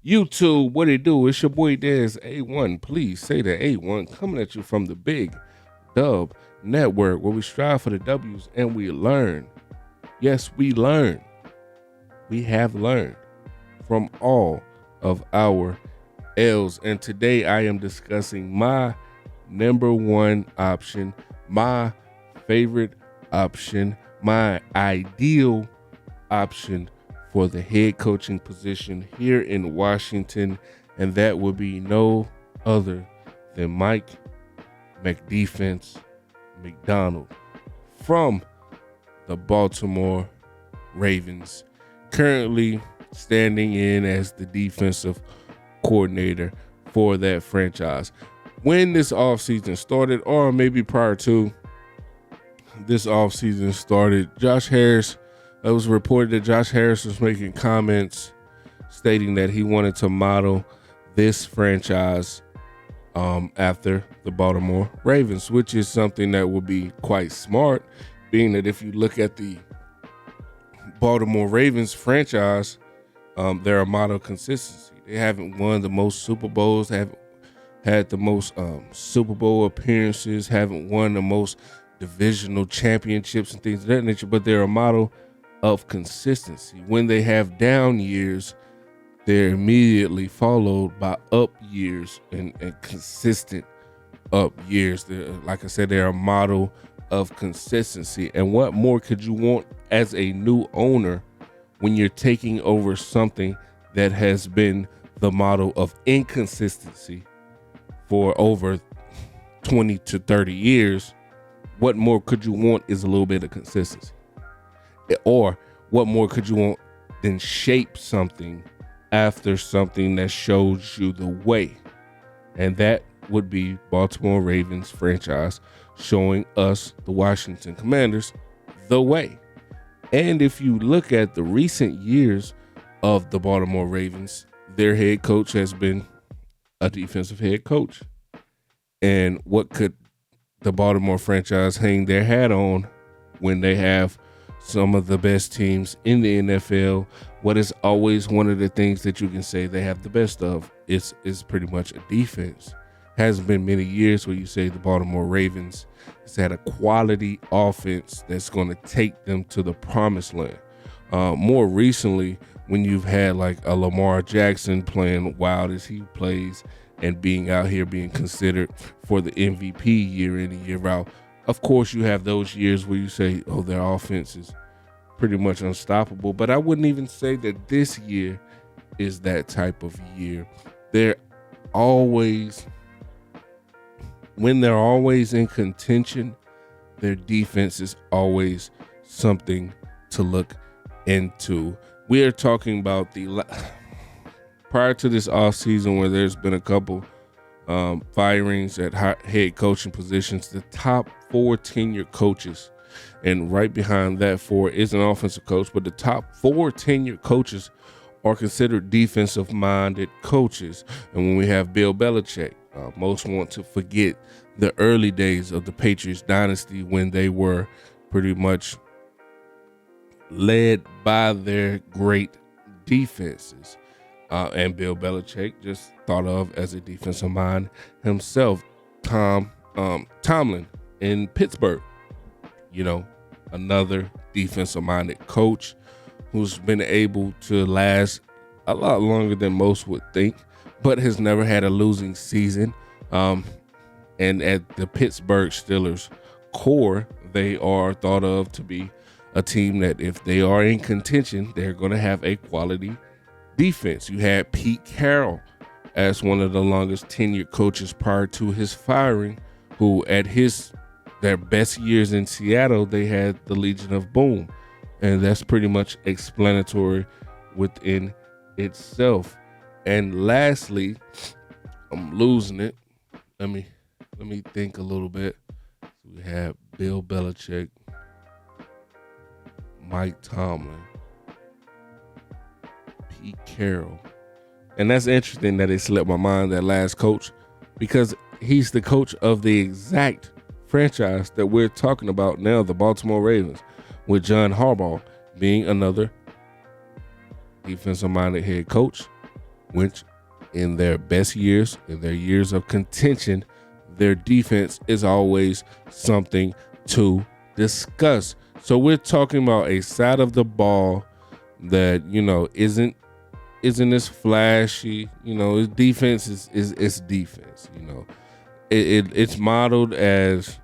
YouTube, what it do? It's your boy Dez A1. Please say the A1 coming at you from the Big Dub Network, where we strive for the W's and we learn. Yes, we learn. We have learned from all of our L's. And today I am discussing my number one option, my favorite option, my ideal option for the head coaching position here in Washington, and that would be no other than Mike McDEFENSE McDonald from the Baltimore Ravens, currently standing in as the defensive coordinator for that franchise. When this offseason started, or maybe prior to this offseason started, it was reported that Josh Harris was making comments stating that he wanted to model this franchise after the Baltimore Ravens, which is something that would be quite smart, being that if you look at the Baltimore Ravens franchise, they're a model of consistency. They haven't won the most Super Bowls, haven't had the most Super Bowl appearances, haven't won the most divisional championships and things of that nature, but they're a model of consistency. When they have down years, they're immediately followed by up years and consistent up years. Like I said, they're a model of consistency. And what more could you want as a new owner when you're taking over something that has been the model of inconsistency for over 20 to 30 years? What more could you want is a little bit of consistency. Or what more could you want than shape something after something that shows you the way? And that would be Baltimore Ravens franchise showing us, the Washington Commanders, the way. And if you look at the recent years of the Baltimore Ravens, their head coach has been a defensive head coach. And what could the Baltimore franchise hang their hat on when they have some of the best teams in the NFL? What is always one of the things that you can say they have the best of is pretty much a defense. Hasn't been many years where you say the Baltimore Ravens has had a quality offense that's going to take them to the promised land. More recently, when you've had like a Lamar Jackson playing wild as he plays and being out here being considered for the MVP year in and year out, of course you have those years where you say, oh, their offense is pretty much unstoppable. But I wouldn't even say that this year is that type of year. They're always, when they're always in contention, their defense is always something to look into. We are talking about prior to this offseason, where there's been a couple firings at head coaching positions, the top 4 tenured coaches, and right behind that 4 is an offensive coach, but the top 4 tenured coaches are considered defensive-minded coaches. And when we have Bill Belichick, most want to forget the early days of the Patriots dynasty when they were pretty much led by their great defenses. And Bill Belichick just thought of as a defensive mind himself. Tomlin in Pittsburgh, another defensive-minded coach who's been able to last a lot longer than most would think, but has never had a losing season. And at the Pittsburgh Steelers core, they are thought of to be a team that if they are in contention, they're going to have a quality defense. You had Pete Carroll as one of the longest tenured coaches prior to his firing, who at their best years in Seattle, they had the Legion of Boom. And that's pretty much explanatory within itself. And lastly, I'm losing it. Let me think a little bit. We have Bill Belichick, Mike Tomlin, Pete Carroll. And that's interesting that it slipped my mind, that last coach, because he's the coach of the exact franchise that we're talking about now, the Baltimore Ravens, with John Harbaugh being another defensive-minded head coach which in their best years, in their years of contention, their defense is always something to discuss. So we're talking about a side of the ball that, isn't as flashy. Its defense is defense. It's modeled as,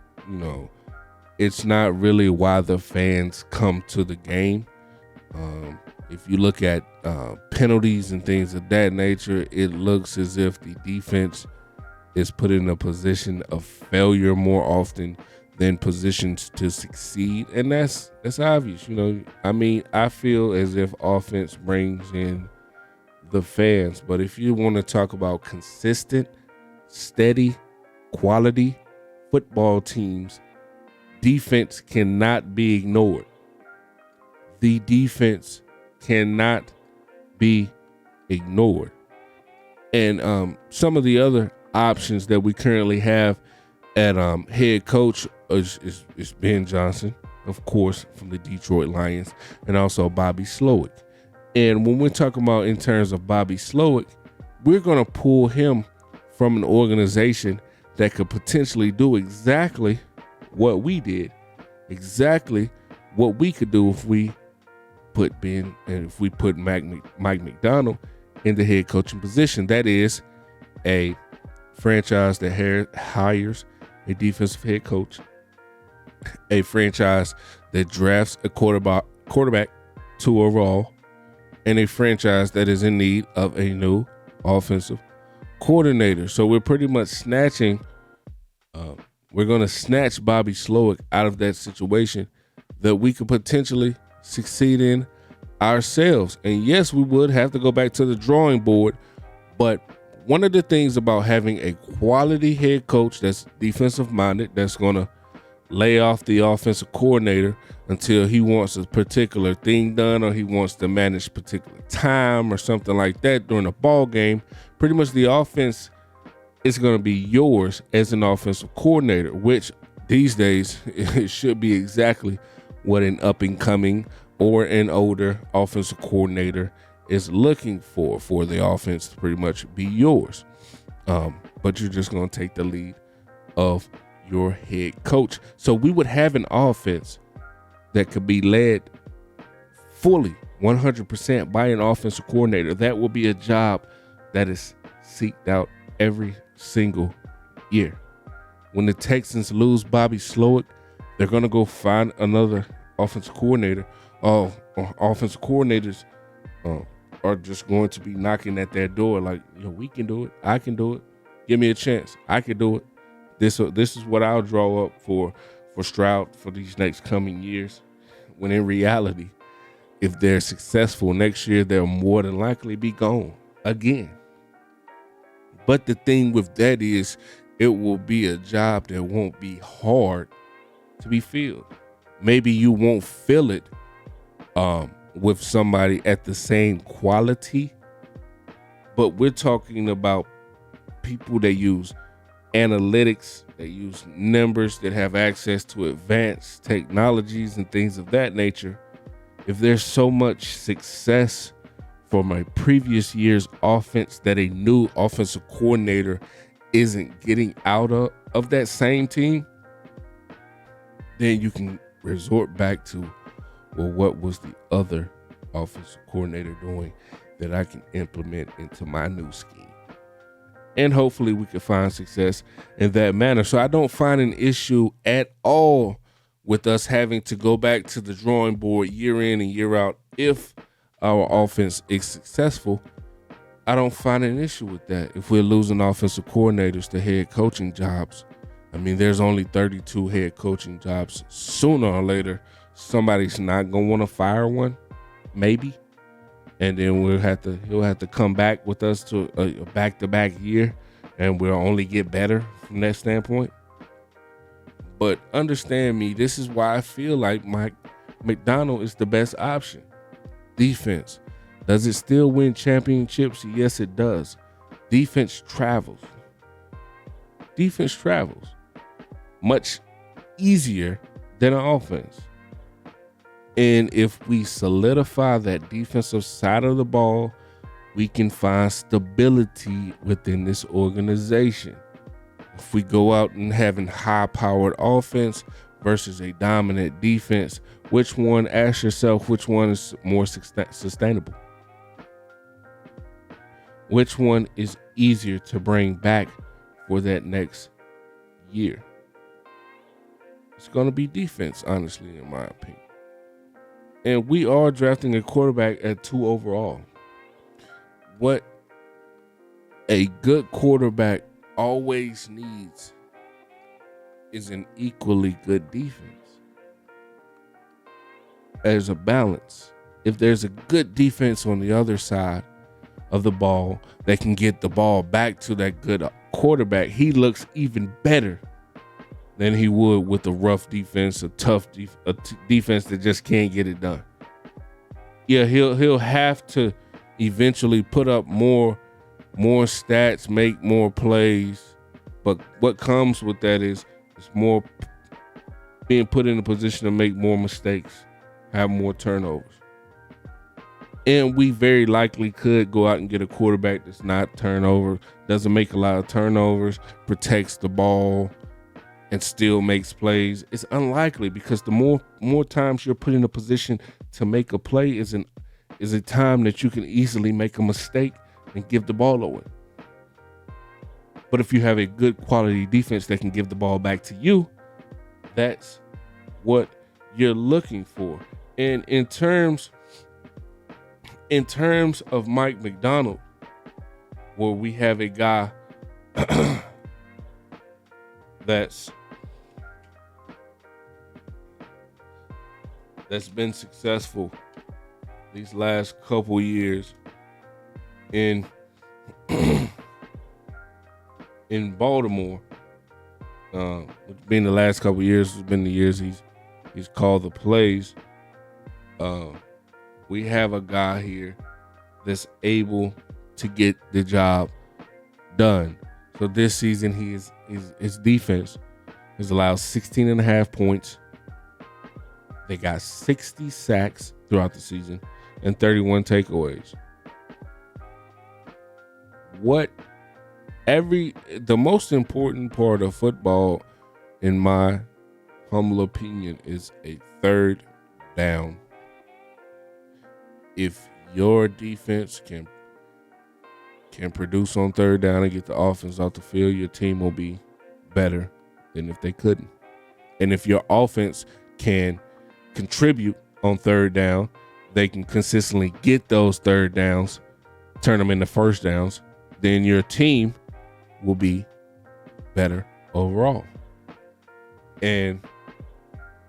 it's not really why the fans come to the game. If you look at penalties and things of that nature, it looks as if the defense is put in a position of failure more often than positions to succeed, and that's obvious. I feel as if offense brings in the fans, but if you want to talk about consistent, steady, quality football teams, defense cannot be ignored. The defense cannot be ignored. And some of the other options that we currently have at head coach is Ben Johnson, of course, from the Detroit Lions, and also Bobby Slowick. And when we're talking about in terms of Bobby Slowick, we're going to pull him from an organization that could potentially do exactly what we did, exactly what we could do if we put Ben and if we put Mike McDonald in the head coaching position. That is a franchise that hires a defensive head coach, a franchise that drafts a quarterback 2 overall, and a franchise that is in need of a new offensive coordinator. So we're pretty much we're going to snatch Bobby Slowick out of that situation that we could potentially succeed in ourselves. And yes, we would have to go back to the drawing board, but one of the things about having a quality head coach that's defensive minded, that's going to lay off the offensive coordinator until he wants a particular thing done, or he wants to manage particular time or something like that during a ball game, pretty much the offense is going to be yours as an offensive coordinator, which these days it should be exactly what an up and coming or an older offensive coordinator is looking for the offense to pretty much be yours. But you're just going to take the lead of your head coach. So we would have an offense that could be led fully 100% by an offensive coordinator. That will be a job that is seeked out every single year. When the Texans lose Bobby Slowick, they're going to go find another offensive coordinator. Offensive coordinators are just going to be knocking at their door like, we can do it. I can do it. Give me a chance. I can do it. This is what I'll draw up for Stroud for these next coming years. When in reality, if they're successful next year, they'll more than likely be gone again. But the thing with that is, it will be a job that won't be hard to be filled. Maybe you won't fill it with somebody at the same quality, but we're talking about people that use analytics, that use numbers, that have access to advanced technologies and things of that nature. If there's so much success from a previous year's offense that a new offensive coordinator isn't getting out of that same team, then you can resort back to, well, what was the other offensive coordinator doing that I can implement into my new scheme? And hopefully we can find success in that manner. So I don't find an issue at all with us having to go back to the drawing board year in and year out if our offense is successful. I don't find an issue with that. If we're losing offensive coordinators to head coaching jobs, I mean, there's only 32 head coaching jobs. Sooner or later, somebody's not going to want to fire one, maybe. And then he'll have to come back with us to a back-to-back year, and we'll only get better from that standpoint. But understand me, this is why I feel like Mike McDonald is the best option. Defense. Does it still win championships? Yes, it does. Defense travels. Defense travels much easier than an offense. And if we solidify that defensive side of the ball we can find stability within this organization. If we go out and having high-powered offense versus a dominant defense, which one, ask yourself, which one is more sustainable? Which one is easier to bring back for that next year? It's going to be defense, honestly, in my opinion. And we are drafting a quarterback at 2 overall. What a good quarterback always needs is an equally good defense. As a balance. If there's a good defense on the other side of the ball that can get the ball back to that good quarterback, he looks even better than he would with a rough defense, a tough defense that just can't get it done. Yeah, he'll have to eventually put up more stats, make more plays, but what comes with that is more being put in a position to make more mistakes, have more turnovers. And we very likely could go out and get a quarterback that's not turnover, doesn't make a lot of turnovers, protects the ball, and still makes plays. It's unlikely because the more times you're put in a position to make a play is a time that you can easily make a mistake and give the ball away. But if you have a good quality defense that can give the ball back to you, that's what you're looking for. And in terms of Mike McDonald, where we have a guy that's been successful these last couple years in Baltimore, being the last couple years has been the years he's called the plays. We have a guy here that's able to get the job done. So this season, his defense has allowed 16.5 points. They got 60 sacks throughout the season and 31 takeaways. The most important part of football, in my humble opinion, is a third down. If your defense can produce on third down and get the offense off the field, your team will be better than if they couldn't. And if your offense can contribute on third down, they can consistently get those third downs, turn them into first downs, then your team will be better overall. And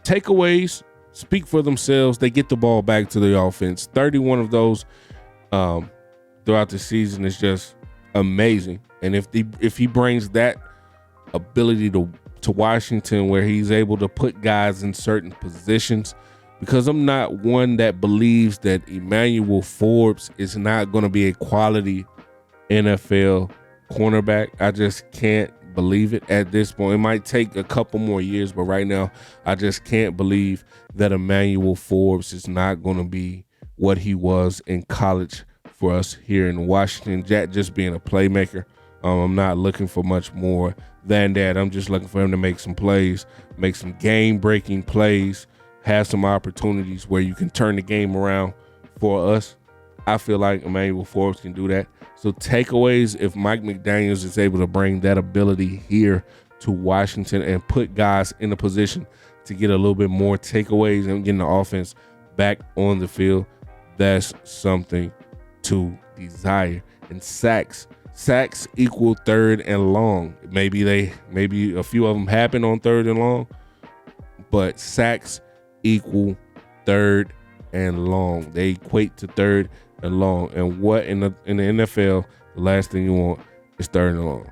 takeaways speak for themselves. They get the ball back to the offense. 31 of those throughout the season is just amazing. And if he brings that ability to Washington, where he's able to put guys in certain positions, because I'm not one that believes that Emmanuel Forbes is not going to be a quality NFL cornerback. I just can't believe it at this point. It might take a couple more years, but right now I just can't believe that Emmanuel Forbes is not going to be what he was in college for us here in Washington. Jack just being a playmaker. I'm not looking for much more than that. I'm just looking for him to make some plays, make some game-breaking plays, have some opportunities where you can turn the game around for us. I feel like Emmanuel Forbes can do that. So takeaways, if Mike McDaniels is able to bring that ability here to Washington and put guys in a position to get a little bit more takeaways and getting the offense back on the field, that's something to desire. And sacks equal third and long. Maybe a few of them happen on third and long, but sacks equal third and long. They equate to third and long. And what in the NFL, the last thing you want is third and long.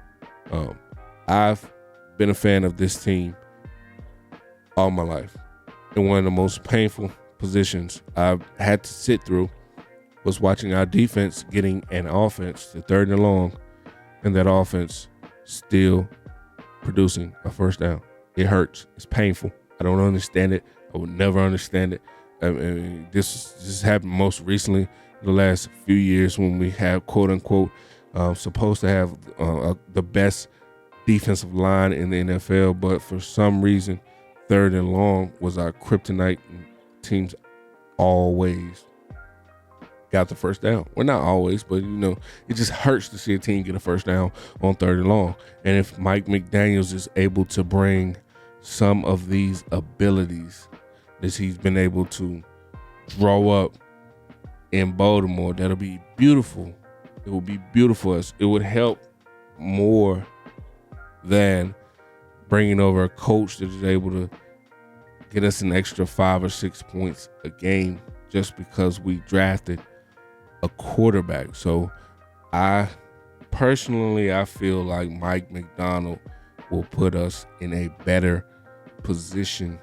I've been a fan of this team all my life. And one of the most painful positions I've had to sit through was watching our defense getting an offense to third and long, and that offense still producing a first down. It hurts. It's painful. I don't understand it. I would never understand it. I mean, this happened most recently the last few years when we have, quote unquote, supposed to have the best defensive line in the NFL, but for some reason, 3rd and long was our kryptonite. Teams always got the first down. Well, not always, but it just hurts to see a team get a first down on 3rd and long. And if Mike McDaniels is able to bring some of these abilities that he's been able to draw up in Baltimore, that'll be beautiful. It will be beautiful. It would help more than bringing over a coach that is able to get us an extra 5 or 6 points a game just because we drafted a quarterback. So I feel like Mike McDonald will put us in a better position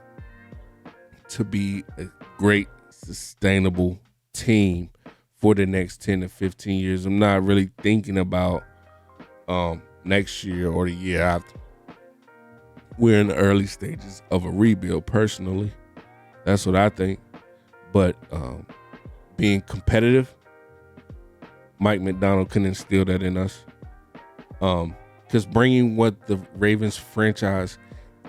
to be a great, sustainable team for the next 10 to 15 years. I'm not really thinking about next year or the year after. We're in the early stages of a rebuild, personally. That's what I think. But being competitive, Mike McDonald can instill that in us. Because bringing what the Ravens franchise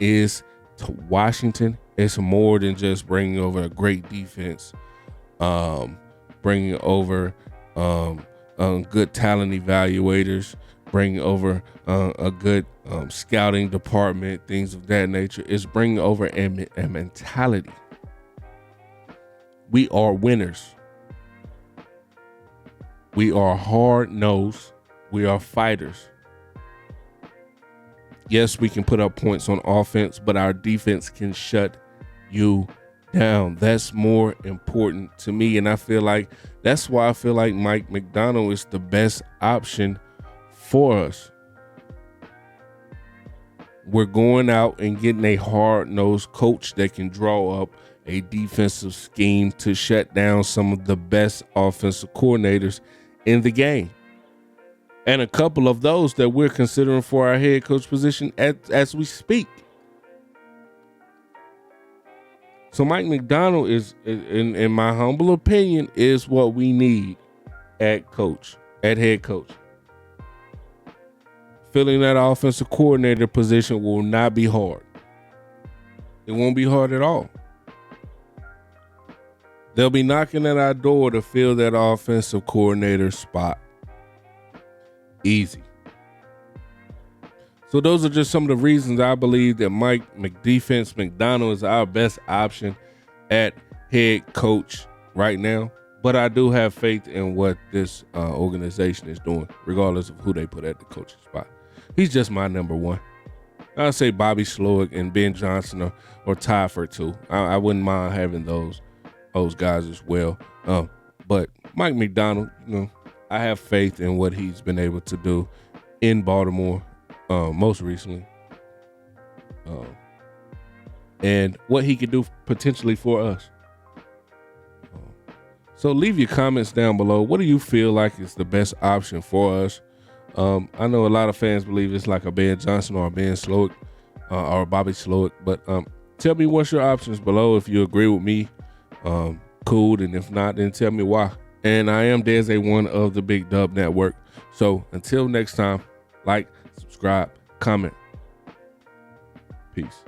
is to Washington, it's more than just bringing over a great defense, bringing over good talent evaluators, bringing over a good scouting department, things of that nature. It's bringing over a mentality. We are winners. We are hard-nosed. We are fighters. Yes, we can put up points on offense, but our defense can shut you down. That's more important to me, and that's why I feel like Mike McDonald is the best option for us. We're going out and getting a hard-nosed coach that can draw up a defensive scheme to shut down some of the best offensive coordinators in the game. And a couple of those that we're considering for our head coach position as we speak. So Mike McDonald is, in my humble opinion, is what we need at head coach. Filling that offensive coordinator position will not be hard. It won't be hard at all. They'll be knocking at our door to fill that offensive coordinator spot. Easy. So those are just some of the reasons I believe that Mike McDefense McDonald is our best option at head coach right now. But I do have faith in what this organization is doing, regardless of who they put at the coaching spot. He's just my number one. I'd say Bobby Slowick and Ben Johnson or tied for two. I wouldn't mind having those guys as well. But Mike McDonald, I have faith in what he's been able to do in Baltimore most recently. And what he could do potentially for us. So leave your comments down below. What do you feel like is the best option for us? I know a lot of fans believe it's like a Ben Johnson or a Ben Slowick or a Bobby Slowick. But tell me what's your options below. If you agree with me, cool. And if not, then tell me why. And I am Des A1 of the Big Dub Network. So until next time, like, subscribe, comment. Peace.